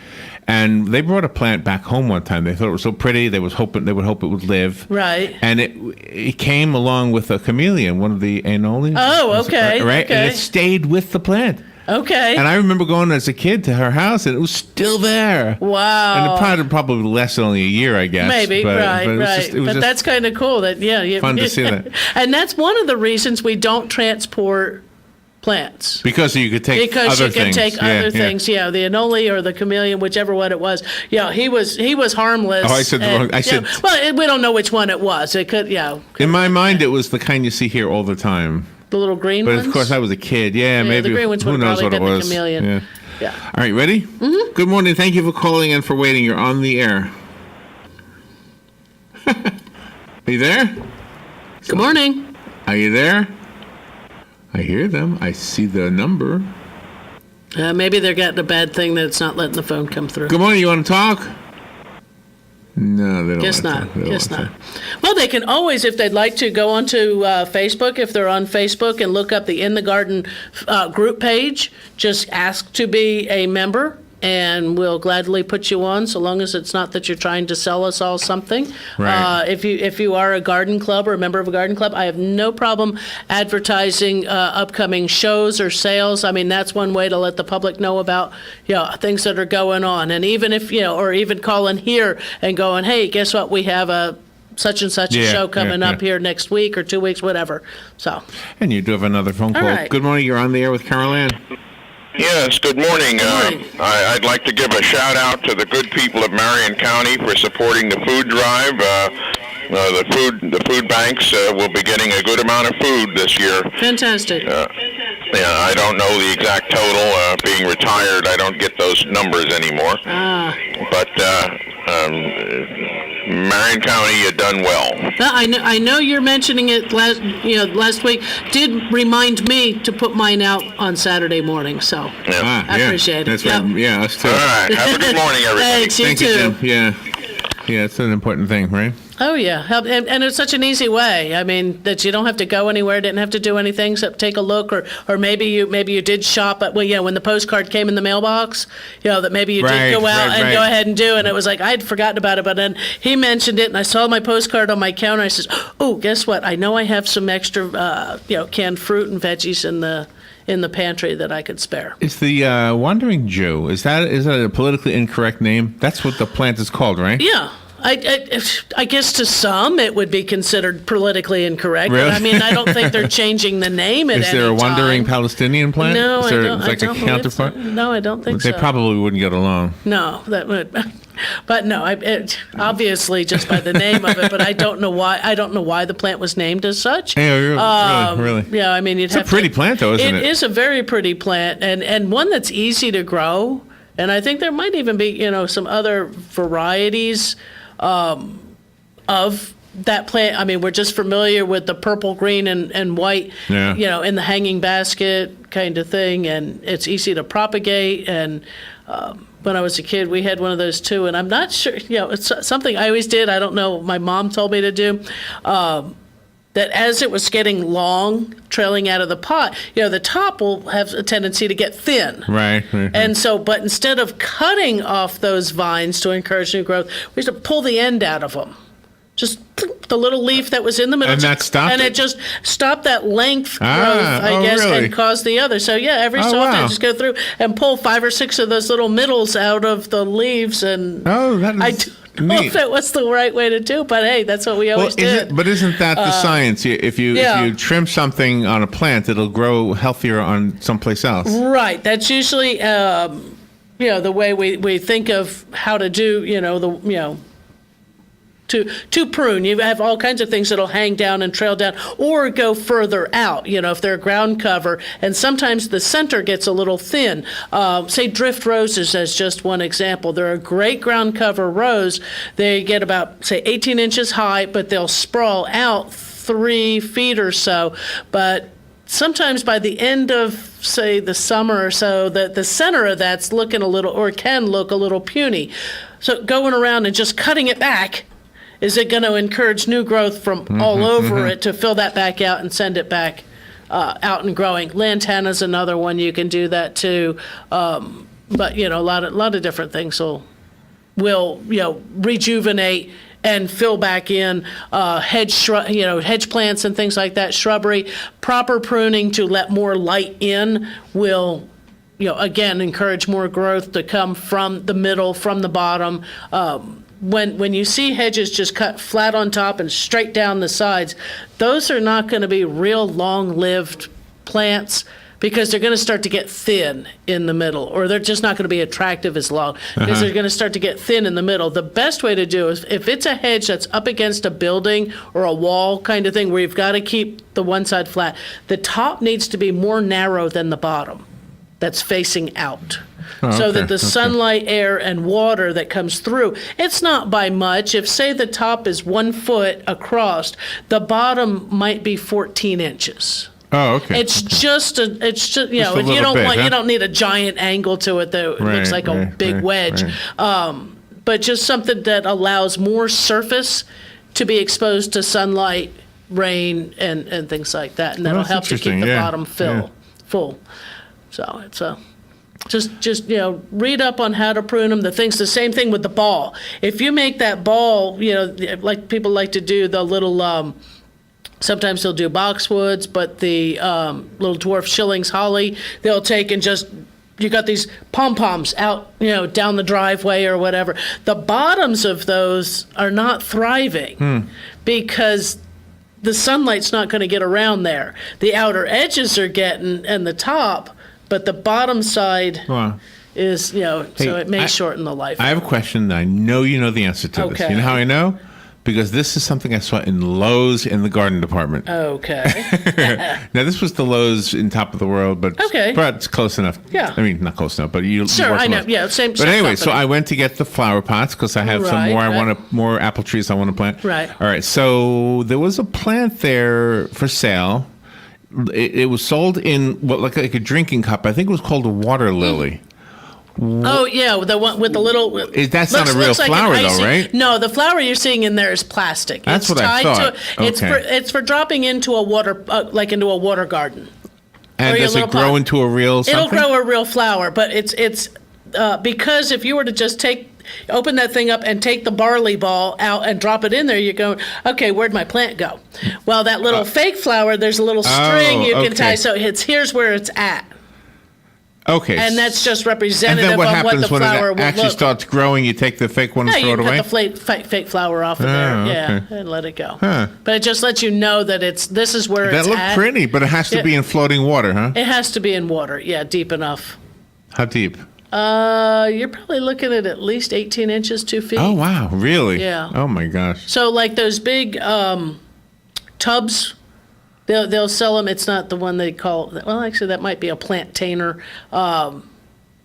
S2: And they brought a plant back home one time. They thought it was so pretty. They would hope it would live.
S3: Right.
S2: And it came along with a chameleon, one of the aeolians.
S3: Oh, okay.
S2: Right.
S3: Okay.
S2: And it stayed with the plant.
S3: Okay.
S2: And I remember going as a kid to her house, and it was still there.
S3: Wow.
S2: And it probably lasted only a year, I guess.
S3: Maybe. Right. But that's kind of cool.
S2: Fun to see that.
S3: And that's one of the reasons we don't transport plants.
S2: Because you could take other things.
S3: Things. Yeah, the anole or the chameleon, whichever one it was. Yeah, he was harmless.
S2: Oh, I said the wrong. I said.
S3: Well, we don't know which one it was. It could. Yeah.
S2: In my mind, it was the kind you see here all the time.
S3: The little green ones.
S2: But of course, I was a kid. Yeah, maybe.
S3: The green ones
S2: who
S3: would
S2: knows
S3: probably
S2: what it
S3: been
S2: was?
S3: The chameleon. Yeah.
S2: All right, ready? Mm-hmm. Good morning. Thank you for calling and for waiting. You're on the air. Are you there?
S3: Good morning.
S2: Are you there? I hear them. I see the number.
S3: Maybe they're getting a bad thing that's not letting the phone come through.
S2: Good morning. You want to talk? No, they don't.
S3: Guess not. Guess not. Well, they can always, if they'd like to, go onto Facebook, if they're on Facebook, and look up the In the Garden group page. Just ask to be a member, and we'll gladly put you on, so long as it's not that you're trying to sell us all something.
S2: Right.
S3: If you are a garden club or a member of a garden club, I have no problem advertising upcoming shows or sales. I mean, that's one way to let the public know about things that are going on. And even if or even calling here and going, hey, guess what? We have a such and such a show coming up here next week or 2 weeks, whatever. So.
S2: And you do have another phone call.
S3: Right.
S2: Good morning. You're on the air with Carol Ann.
S13: Yes, good morning. I'd like to give a shout out to the good people of Marion County for supporting the food drive. The food banks will be getting a good amount of food this year.
S3: Fantastic.
S13: I don't know the exact total. Being retired, I don't get those numbers anymore. But Marion County, you done well.
S3: I know you're mentioning it last week. Did remind me to put mine out on Saturday morning, so I appreciate it.
S2: That's right. Yeah, us too.
S13: All right. Have a good morning, everybody.
S3: Thanks, you
S2: Thank
S3: too.
S2: you, Jim. Yeah, it's an important thing, right?
S3: Oh, yeah. And it's such an easy way. I mean, that you don't have to go anywhere, didn't have to do anything except take a look, or maybe you did shop at, when the postcard came in the mailbox, that maybe you did go out and go ahead and do, and it was like, I'd forgotten about it, but then he mentioned it, and I saw my postcard on my counter. I says, oh, guess what? I know I have some extra, canned fruit and veggies in the pantry that I could spare.
S2: Is the Wandering Jew, is that a politically incorrect name? That's what the plant is called, right?
S3: Yeah. I guess to some it would be considered politically incorrect.
S2: Really?
S3: I mean, I don't think they're changing the name at any time.
S2: Is there a Wandering Palestinian plant?
S3: No,
S2: is there,
S3: I don't.
S2: It's like
S3: I don't
S2: a counterpart?
S3: No, I don't think so.
S2: They probably wouldn't get along.
S3: No, that would. But no, obviously just by the name of it. But I don't know why. I don't know why the plant was named as such.
S2: Yeah, really.
S3: Yeah, I mean,
S2: it's a pretty plant, though, isn't it?
S3: It is a very pretty plant, and one that's easy to grow. And I think there might even be, some other varieties of that plant. I mean, we're just familiar with the purple, green, and white, in the hanging basket kind of thing, and it's easy to propagate. And when I was a kid, we had one of those too, and I'm not sure, it's something I always did. I don't know, my mom told me to do. that as it was getting long, trailing out of the pot, the top will have a tendency to get thin.
S2: Right.
S3: And so, but instead of cutting off those vines to encourage new growth, we used to pull the end out of them. Just the little leaf that was in the middle.
S2: And that stopped
S3: and
S2: it?
S3: it just stopped that length growth, I guess,
S2: really?
S3: and caused the other. So, every so often I just go through and pull 5 or 6 of those little middles out of the leaves. And
S2: that is
S3: know if it was the right way to do, but hey, that's what we always did.
S2: But isn't that the science? If you trim something on a plant, it'll grow healthier on someplace else.
S3: Right. That's usually the way we think of how to do to prune. You have all kinds of things that'll hang down and trail down or go further out, if they're ground cover. And sometimes the center gets a little thin. Say drift roses as just one example. They're a great ground cover rose. They get about, say, 18 inches high, but they'll sprawl out 3 feet or so. But sometimes by the end of, say, the summer or so, the center of that's looking a little, or can look a little puny. So going around and just cutting it back, is it going to encourage new growth from all over it to fill that back out and send it back out and growing? Lantana's another one you can do that too. But a lot of different things will rejuvenate and fill back in hedge plants and things like that. Shrubbery, proper pruning to let more light in will again encourage more growth to come from the middle, from the bottom. When you see hedges just cut flat on top and straight down the sides, those are not going to be real long-lived plants because they're going to start to get thin in the middle, or they're just not going to be attractive as long because they're going to start to get thin in the middle. The best way to do is if it's a hedge that's up against a building or a wall kind of thing where you've got to keep the one side flat, the top needs to be more narrow than the bottom that's facing out. So that the sunlight, air, and water that comes through, it's not by much. If, say, the top is 1 foot across, the bottom might be 14 inches.
S2: Oh, okay.
S3: It's just you don't need a giant angle to it that looks like a big wedge. But just something that allows more surface to be exposed to sunlight, rain, and things like that. And that'll help to keep the bottom full. So it's just read up on how to prune them. The same thing with the ball. If you make that ball, like people like to do the little, sometimes they'll do boxwoods, but the little dwarf shillings holly, they'll take and you got these pom-poms out, down the driveway or whatever. The bottoms of those are not thriving because the sunlight's not going to get around there. The outer edges are getting, and the top, but the bottom side is, so it may shorten the life.
S2: I have a question that I know you know the answer to this. You know how I know? Because this is something I saw in Lowe's in the garden department.
S3: Okay.
S2: Now, this was the Lowe's in Top of the World, but it's close enough.
S3: Yeah.
S2: I mean, not close enough, but you
S3: Sure, I know.
S2: Lowe's.
S3: Yeah, same.
S2: But anyway, so I went to get the flower pots because I have some more. I want more apple trees I want to plant.
S3: Right.
S2: All right. So there was a plant there for sale. It was sold in like a drinking cup. I think it was called a water lily.
S3: Oh yeah, the one with the little.
S2: That's not a real flower, though, right?
S3: No, the flower you're seeing in there is plastic.
S2: That's what I thought.
S3: It's for dropping into a water, like into a water garden.
S2: And does it grow into a real something?
S3: It'll grow a real flower, but it's because if you were to just open that thing up and take the barley ball out and drop it in there, you're going, okay, where'd my plant go? Well, that little fake flower, there's a little string you can tie, so here's where it's at.
S2: Okay.
S3: And that's just representative
S2: of what
S3: the
S2: happens
S3: flower
S2: when
S3: will
S2: it actually
S3: look.
S2: starts growing? You take the fake one and throw it away?
S3: You cut the fake flower off of there, and let it go.
S2: Huh.
S3: But it just lets you know that this is where it's at.
S2: That looked pretty, but it has to be in floating water, huh?
S3: It has to be in water, deep enough.
S2: How deep?
S3: You're probably looking at least 18 inches, 2 feet.
S2: Oh, wow. Really?
S3: Yeah.
S2: Oh, my gosh.
S3: So like those big tubs, they'll sell them. It's not the one they call, well, actually, that might be a plantainer.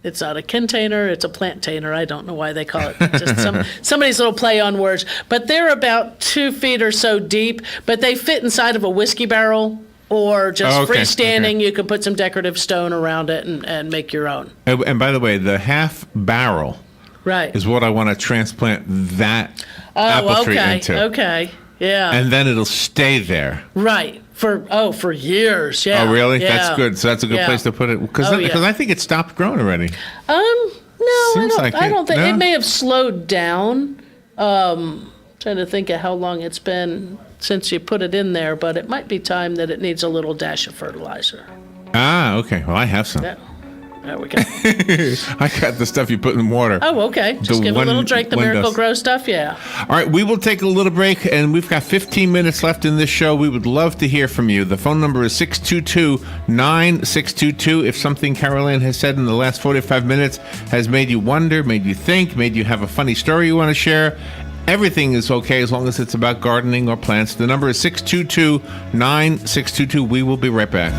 S3: It's not a container, it's a plantainer. I don't know why they call it. Just somebody's little play on words. But they're about 2 feet or so deep, but they fit inside of a whiskey barrel. Or just freestanding, you can put some decorative stone around it and make your own.
S2: And by the way, the half barrel is what I want to transplant that apple tree into.
S3: Okay. Yeah.
S2: And then it'll stay there.
S3: Right. For years. Yeah.
S2: Oh, really?
S3: Yeah.
S2: That's good. So that's a good place to put it. Because I think it stopped growing already.
S3: No,
S2: Seems
S3: I don't think
S2: no?
S3: it may have slowed down. Trying to think of how long it's been since you put it in there, but it might be time that it needs a little dash of fertilizer.
S2: Ah, okay. Well, I have some.
S3: Yeah. There we go.
S2: I got the stuff you put in water.
S3: Oh, okay. Just give it a little drink. The Miracle Grow stuff, yeah.
S2: All right, we will take a little break, and we've got 15 minutes left in this show. We would love to hear from you. The phone number is 622-9622. If something Carol Ann has said in the last 45 minutes has made you wonder, made you think, made you have a funny story you want to share, everything is okay as long as it's about gardening or plants. The number is 622-9622. We will be right back.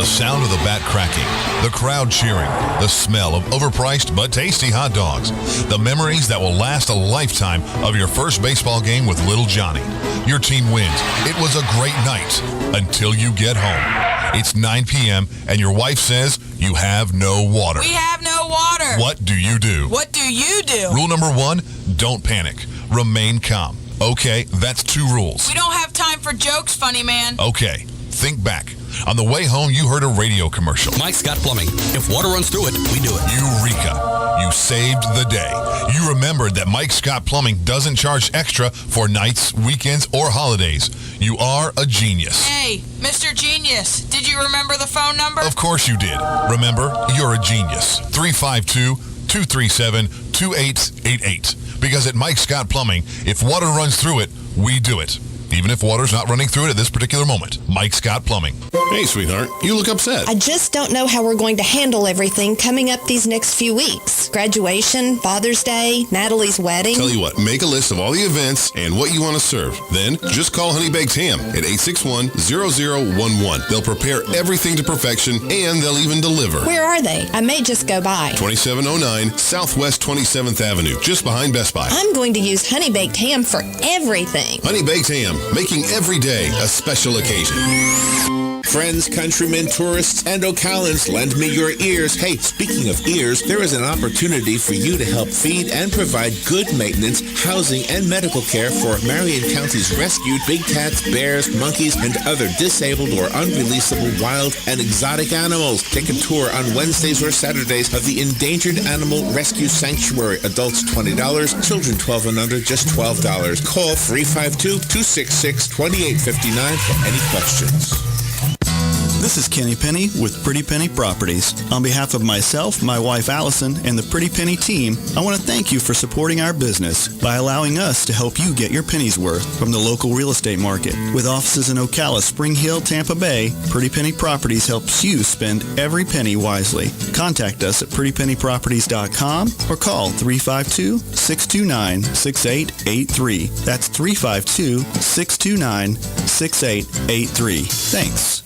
S1: Sound of the bat cracking, the crowd cheering, the smell of overpriced but tasty hot dogs, the memories that will last a lifetime of your first baseball game with little Johnny. Your team wins. It was a great night until you get home. It's 9 p.m. and your wife says you have no water.
S14: We have no water.
S1: What do you do?
S14: What do you do?
S1: Rule number 1, don't panic. Remain calm. Okay, that's 2 rules.
S14: We don't have time for jokes, funny man.
S1: Okay, think back. On the way home, you heard a radio commercial.
S15: Mike's Got Plumbing. If water runs through it, we do it.
S1: Eureka. You saved the day. You remembered that Mike Scott Plumbing doesn't charge extra for nights, weekends, or holidays. You are a genius.
S14: Hey, Mr. Genius, did you remember the phone number?
S1: Of course you did. Remember, you're a genius. 352-237-2888. Because at Mike Scott Plumbing, if water runs through it, we do it. Even if water's not running through it at this particular moment. Mike Scott Plumbing. Hey, sweetheart, you look upset.
S4: I just don't know how we're going to handle everything coming up these next few weeks. Graduation, Father's Day, Natalie's wedding.
S1: Tell you what, make a list of all the events and what you want to serve. Then, just call Honey Baked Ham at 861-0011. They'll prepare everything to perfection, and they'll even deliver.
S4: Where are they? I may just go by.
S1: 2709 Southwest 27th Avenue, just behind Best Buy.
S4: I'm going to use Honey Baked Ham for everything.
S1: Honey Baked Ham, making every day a special occasion.
S8: Friends, countrymen, tourists, and Ocalans, lend me your ears. Hey, speaking of ears, there is an opportunity for you to help feed and provide good maintenance, housing, and medical care for Marion County's rescued big cats, bears, monkeys, and other disabled or unreleasable wild and exotic animals. Take a tour on Wednesdays or Saturdays of the Endangered Animal Rescue Sanctuary. Adults $20, children 12 and under just $12. Call 352-266-2859 for any questions.
S5: This is Kenny Penny with Pretty Penny Properties. On behalf of myself, my wife Allison, and the Pretty Penny team, I want to thank you for supporting our business by allowing us to help you get your penny's worth from the local real estate market. With offices in Ocala, Spring Hill, Tampa Bay, Pretty Penny Properties helps you spend every penny wisely. Contact us at prettypennyproperties.com or call 352-629-6883. That's 352-629-6883. Thanks.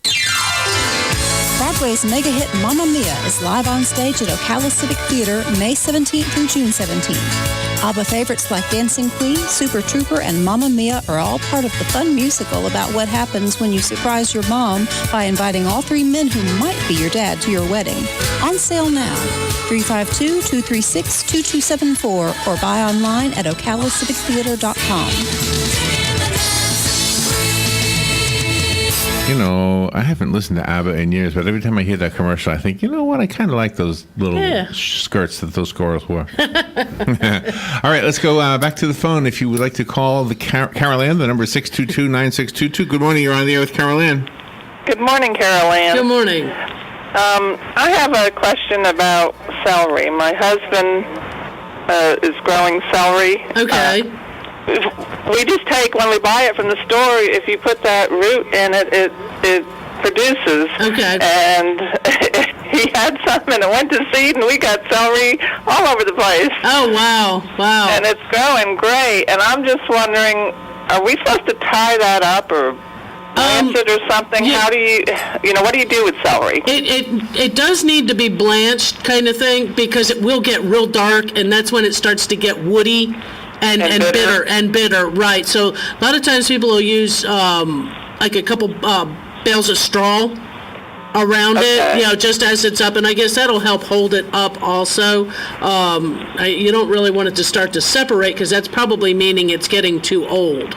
S6: Broadway's mega hit Mamma Mia is live on stage at Ocala Civic Theater May 17th through June 17th. ABBA favorites like Dancing Queen, Super Trooper, and Mamma Mia are all part of the fun musical about what happens when you surprise your mom by inviting all 3 men who might be your dad to your wedding. On sale now. 352-236-2274 or buy online at okalacivictheater.com.
S2: You know, I haven't listened to ABBA in years, but every time I hear that commercial, I think, you know what? I kind of like those little skirts that those girls wore. All right, let's go back to the phone. If you would like to call the Carol Ann, the number is 622-9622. Good morning. You're on the air with Carol Ann.
S16: Good morning, Carol Ann.
S3: Good morning.
S16: I have a question about celery. My husband is growing celery.
S3: Okay.
S16: We just take, when we buy it from the store, if you put that root in it, it produces.
S3: Okay.
S16: And he had some and it went to seed and we got celery all over the place.
S3: Oh, wow. Wow.
S16: And it's growing great. And I'm just wondering, are we supposed to tie that up or blanch it or something?
S3: Yeah.
S16: How do you what do you do with celery?
S3: It does need to be blanched kind of thing because it will get real dark and that's when it starts to get woody. And bitter, right. So a lot of times people will use like a couple bales of straw around it, you know, just as it's up, and I guess that'll help hold it up also. You don't really want it to start to separate because that's probably meaning it's getting too old.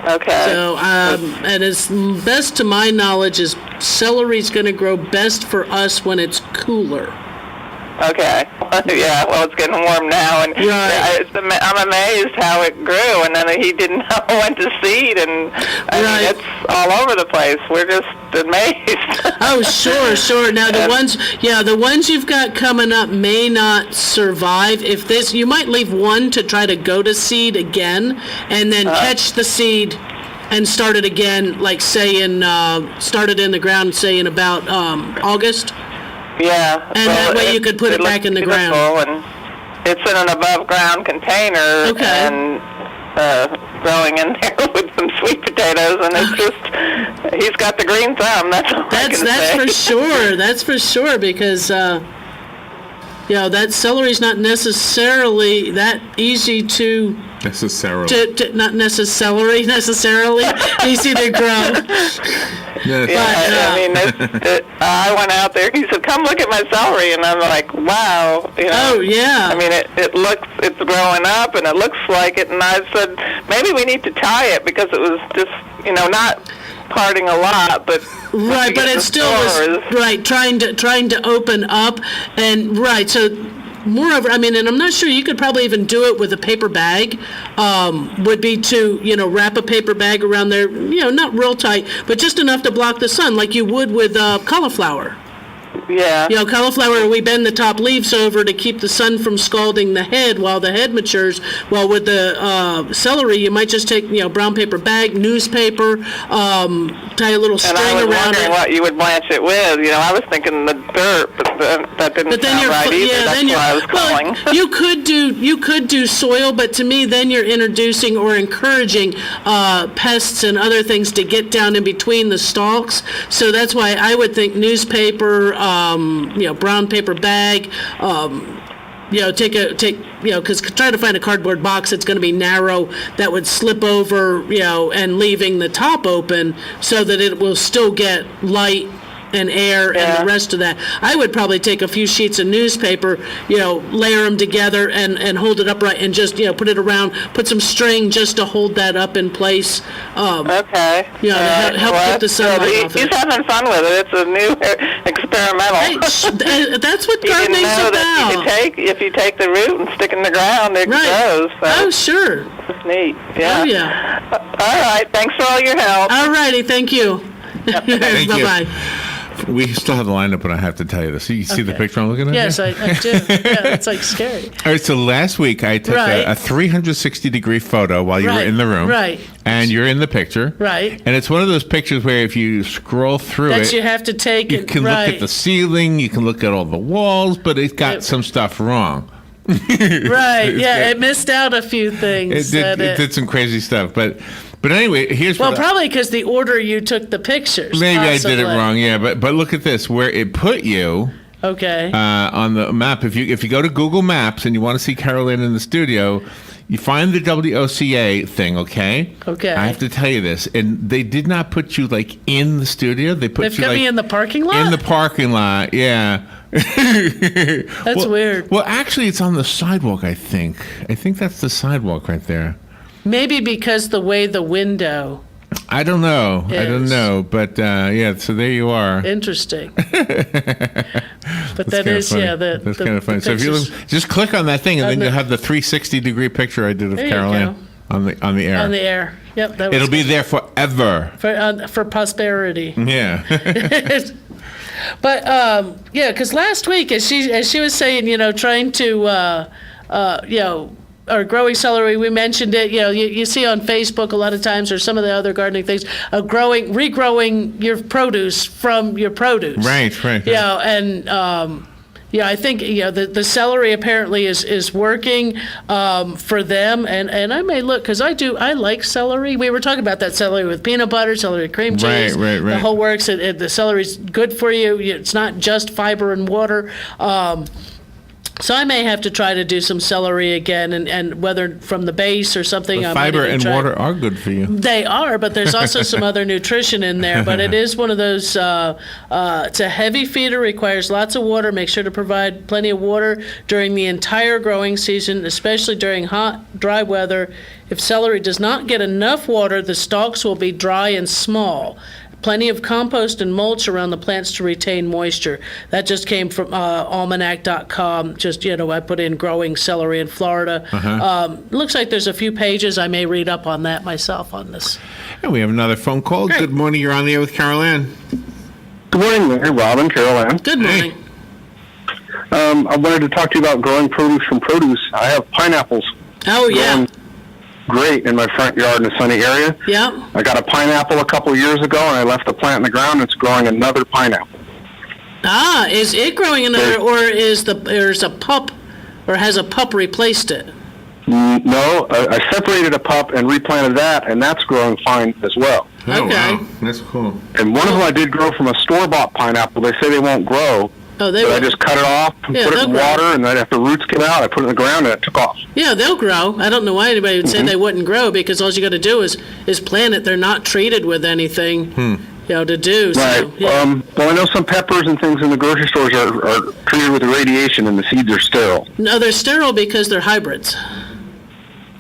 S16: Okay.
S3: So, and as best to my knowledge, is celery's going to grow best for us when it's cooler.
S16: Okay. Yeah, well, it's getting warm now, and I'm amazed how it grew, and then he didn't know when to seed, and I mean, it's all over the place. We're just amazed.
S3: Oh, sure. Now, the ones you've got coming up may not survive. If this, you might leave one to try to go to seed again, and then catch the seed and start it again, like say start it in the ground, say in about August.
S16: Yeah.
S3: And that way you could put it back in the ground.
S16: And it's in an above-ground container and growing in there with some sweet potatoes, and it's just, he's got the green thumb, that's all I can say.
S3: That's for sure. That's for sure, because, that celery's not necessarily that easy to... not necessarily easy to grow.
S16: I went out there. He said, "Come look at my celery," and I'm like, "Wow!" You know?
S3: Oh yeah.
S16: I mean, it's growing up, and it looks like it. And I said, maybe we need to tie it because it was just, not parting a lot, but
S3: right. But it still was right. Trying to open up, and right. So. Moreover, I mean, and I'm not sure, you could probably even do it with a paper bag, would be to, wrap a paper bag around there, not real tight, but just enough to block the sun, like you would with cauliflower.
S16: Yeah.
S3: Cauliflower, we bend the top leaves over to keep the sun from scalding the head while the head matures. Well, with the celery, you might just take, brown paper bag, newspaper, tie a little string around it.
S16: And I was wondering what you would blanch it with. I was thinking the dirt, but that didn't sound right either. That's why I was calling.
S3: You could do soil, but to me, then you're introducing or encouraging pests and other things to get down in between the stalks. So that's why I would think newspaper, brown paper bag, because try to find a cardboard box that's going to be narrow that would slip over, and leaving the top open so that it will still get light and air and the rest of that. I would probably take a few sheets of newspaper, layer them together and hold it upright and just, put it around, put some string just to hold that up in place.
S16: Okay.
S3: To help get the sunlight off it.
S16: He's having fun with it. It's a new experimental.
S3: That's what gardening's about.
S16: That if you take the root and stick it in the ground, it grows. So.
S3: Oh, sure.
S16: It's neat. Yeah.
S3: Oh, yeah.
S16: All right. Thanks for all your help.
S3: All righty. Thank you.
S2: Thank you.
S3: Bye-bye.
S2: We still have the lineup, but I have to tell you this. You see the picture I'm looking at?
S3: Yes, I do. Yeah, it's like scary.
S2: All right, so last week I took a 360-degree photo while you were in the room.
S3: Right.
S2: And you're in the picture.
S3: Right.
S2: And it's one of those pictures where if you scroll through
S3: it, you have to take
S2: you can look at the ceiling, you can look at all the walls, but it's got some stuff wrong.
S3: Right, yeah, it missed out a few things.
S2: It did some crazy stuff, but anyway, here's
S3: probably because the order you took the pictures.
S2: Maybe possibly. I did it wrong, yeah. But look at this, where it put you.
S3: Okay.
S2: On the map, if you go to Google Maps and you want to see Carolyn in the studio, you find the WOCA thing. Okay.
S3: Okay.
S2: I have to tell you this, and they did not put you in the studio. They've
S3: got me in the parking lot.
S2: In the parking lot, yeah.
S3: That's weird.
S2: Well, actually, it's on the sidewalk. I think that's the sidewalk right there.
S3: Maybe because the way the window.
S2: I don't know. But so there you are.
S3: Interesting. But that is
S2: funny.
S3: that's
S2: kind of funny. So if you just click on that thing, and then you'll have the 360-degree picture I did of Caroline on the air.
S3: On the air. Yep.
S2: It'll be there forever.
S3: For prosperity.
S2: Yeah.
S3: But because last week, as she was saying, trying to or growing celery, we mentioned it. You see on Facebook a lot of times, or some of the other gardening things, regrowing your produce from your produce.
S2: Right.
S3: And I think the celery apparently is working for them, and I may look because I like celery. We were talking about that celery with peanut butter, celery with cream cheese,
S2: right.
S3: The whole works. The celery's good for you. It's not just fiber and water. So I may have to try to do some celery again, and whether from the base or something.
S2: The
S3: I
S2: fiber
S3: might even
S2: and
S3: try.
S2: water are good for you.
S3: They are, but there's also some other nutrition in there. But it is one of those, it's a heavy feeder, requires lots of water. Make sure to provide plenty of water during the entire growing season, especially during hot, dry weather. If celery does not get enough water, the stalks will be dry and small. Plenty of compost and mulch around the plants to retain moisture. That just came from almanac.com. Just, I put in growing celery in Florida. Looks like there's a few pages. I may read up on that myself on this.
S2: And we have another phone call.
S3: Great.
S2: Good morning. You're on the air with Carol Ann.
S10: Good morning, Mary, Robin, Carol Ann.
S3: Good morning.
S10: I wanted to talk to you about growing produce from produce. I have pineapples.
S3: Oh, yeah.
S10: Growing great in my front yard in a sunny area.
S3: Yeah.
S10: I got a pineapple a couple years ago, and I left the plant in the ground. It's growing another pineapple.
S3: Ah, is it growing another, or there's a pup, or has a pup replaced it?
S10: No, I separated a pup and replanted that, and that's growing fine as well.
S2: Oh,
S3: Okay.
S2: wow. That's cool.
S10: And one of them I did grow from a store-bought pineapple. They say they won't grow.
S3: Oh, they
S10: But I
S3: will.
S10: just cut it off and
S3: Yeah,
S10: put it
S3: they'll
S10: in
S3: grow.
S10: water, and then after roots came out, I put it in the ground, and it took off.
S3: Yeah, they'll grow. I don't know why anybody would say they wouldn't grow, because all you got to do is plant it. They're not treated with anything, to do. So,
S10: Right.
S3: yeah.
S10: Well, I know some peppers and things in the grocery stores are treated with radiation, and the seeds are sterile.
S3: No, they're sterile because they're hybrids.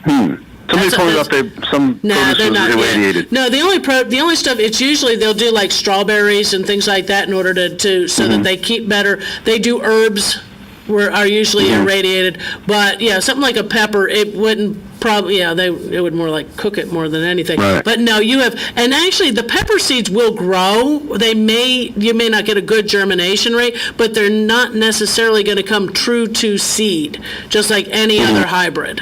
S10: Somebody told me about some
S3: No,
S10: produce
S3: they're
S10: was
S3: not.
S10: irradiated.
S3: Yeah. No, the only stuff, it's usually they'll do like strawberries and things like that in order to so that they keep better. They do herbs are usually irradiated, but yeah, something like a pepper, it wouldn't probably, it would more like cook it more than anything.
S10: Right.
S3: But no, and actually the pepper seeds will grow. You may not get a good germination rate, but they're not necessarily going to come true to seed, just like any other hybrid.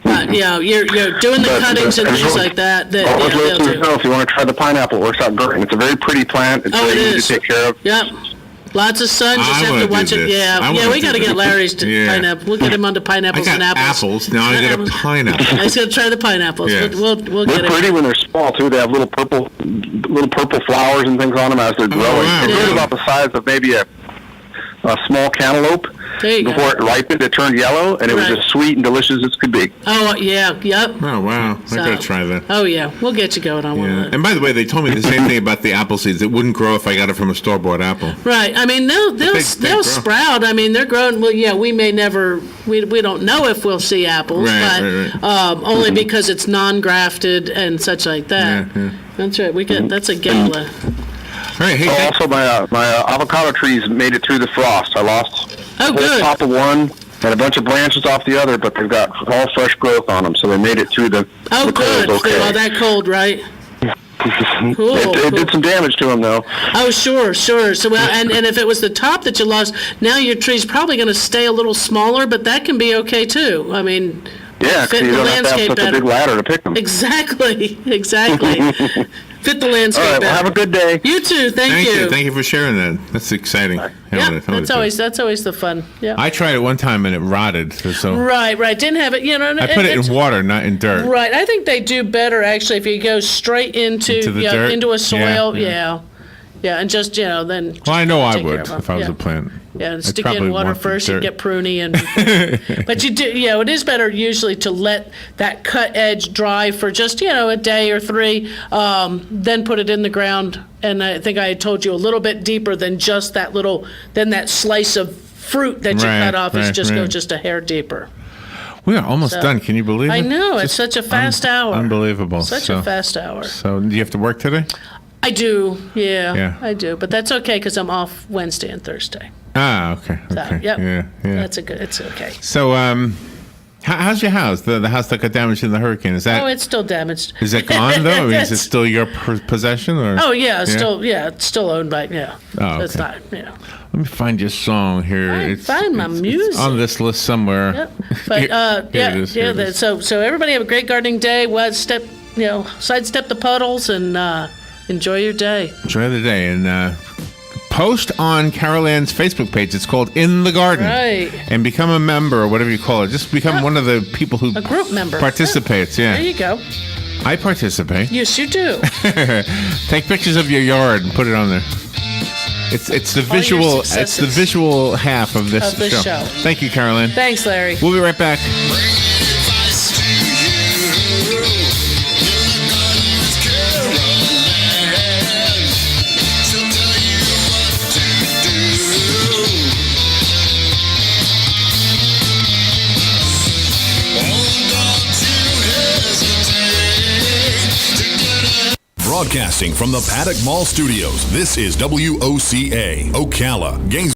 S3: You're doing the cuttings and things like that.
S10: Always
S3: They'll
S10: let us
S3: do.
S10: know if you want to try the pineapple. It works out great. And it's a very pretty plant. It's
S3: Oh,
S10: very
S3: it
S10: easy
S3: is.
S10: to take care of.
S3: Yep. Lots of sun. Just
S2: I
S3: have
S2: wanna
S3: to watch
S2: do
S3: it.
S2: this. I
S3: Yeah,
S2: wanna
S3: we
S2: do
S3: got to
S2: this.
S3: get Larry's to
S2: Yeah.
S3: pineapple. We'll get him onto
S2: I
S3: pineapples
S2: got
S3: and apples.
S2: apples. Now I get a pineapple.
S3: I just got to try the pineapples.
S2: Yeah.
S3: We'll
S10: They're
S3: get
S10: pretty
S3: it.
S10: when they're small too. They have little purple flowers and things on them as they're growing.
S2: wow.
S10: They're
S3: Yeah.
S10: about the size of maybe a small cantaloupe.
S3: There you
S10: Before
S3: go.
S10: it ripened, it turned yellow, and it was
S3: Right.
S10: as sweet and delicious as could be.
S3: Oh yeah, yep.
S2: Oh, wow. I got to
S3: So-
S2: try that.
S3: Oh yeah, we'll get you going on one
S2: Yeah.
S3: of those.
S2: And by the way, they told me the same thing about the apple seeds. It wouldn't grow if I got it from a store-bought apple.
S3: Right. I mean, they'll
S2: they grow.
S3: sprout. I mean, they're growing. Well, yeah, we may never. We don't know if we'll see apples,
S2: Right,
S3: but only because it's non-grafted and such like that.
S2: Yeah, yeah.
S3: That's right. That's a gala.
S2: All right. Hey,
S10: Also, my avocado trees made it through the frost. I lost
S3: Oh,
S10: the whole
S3: good.
S10: top of one and a bunch of branches off the other, but they've got all fresh growth on them, so they made it through the
S3: Oh,
S10: the
S3: good.
S10: cold okay.
S3: Well, that cold, right? Cool.
S10: It
S3: cool.
S10: did some damage to them, though.
S3: Oh, sure. So, well, and if it was the top that you lost, now your tree's probably going to stay a little smaller, but that can be okay too. I mean,
S10: Yeah,
S3: fit
S10: because you
S3: the
S10: don't have to have
S3: landscape
S10: such
S3: better.
S10: a big ladder to pick them.
S3: Exactly. Fit the
S10: All
S3: landscape
S10: right, well,
S3: better.
S10: have a good day.
S3: You too. Thank you.
S2: Thank you for sharing that. That's exciting.
S3: Yeah, that's always the fun. Yeah.
S2: I tried it one time and it rotted. So
S3: Right. Didn't have it.
S2: I put it in water, not in dirt.
S3: Right. I think they do better actually if you go straight into
S2: the dirt?
S3: into a soil.
S2: Yeah.
S3: Yeah. And just then.
S2: Well, I know I
S3: take care
S2: would
S3: of 'em.
S2: if I was
S3: Yeah.
S2: a plant.
S3: Yeah, and
S2: I'd
S3: stick it in
S2: probably
S3: water
S2: want the
S3: first and
S2: dirt.
S3: get pruny but you do, it is better usually to let that cut edge dry for just, a day or three, then put it in the ground. And I think I had told you a little bit deeper than just then that slice of fruit that you
S2: Right,
S3: cut off is
S2: right.
S3: go just a hair deeper.
S2: We are almost
S3: So-
S2: done. Can you believe it?
S3: I know, it's
S2: Just
S3: such a fast hour.
S2: Unbelievable.
S3: Such a fast hour.
S2: So, do you have to work today?
S3: I do,
S2: Yeah.
S3: I do. But that's okay because I'm off Wednesday and Thursday.
S2: Ah, okay.
S3: So,
S2: Okay.
S3: yep.
S2: Yeah.
S3: It's okay.
S2: So, how's your house? The house that got damaged in the hurricane? Is that
S3: It's still damaged.
S2: is it gone though? I mean, is it still your possession or?
S3: Oh yeah, it's still owned by
S2: Oh,
S3: It's
S2: okay.
S3: not.
S2: Let me find your song here.
S3: Find my music.
S2: It's on this list somewhere.
S3: Yep. But
S2: Here it is, here it is.
S3: So everybody have a great gardening day. Sidestep the puddles and enjoy your day.
S2: Enjoy the day and post on Carol Ann's Facebook page. It's called In the Garden.
S3: Right.
S2: And become a member or whatever you call it. Just become one of the people who
S3: A group member
S2: participates. Yeah.
S3: There you go.
S2: I participate.
S3: Yes, you do.
S2: Take pictures of your yard and put it on there. It's the visual. It's the visual half of this show. Thank you, Carolyn.
S3: Thanks, Larry.
S2: We'll be right back.
S1: Broadcasting from the Paddock Mall Studios, this is WOCA, Ocala, Gainesville.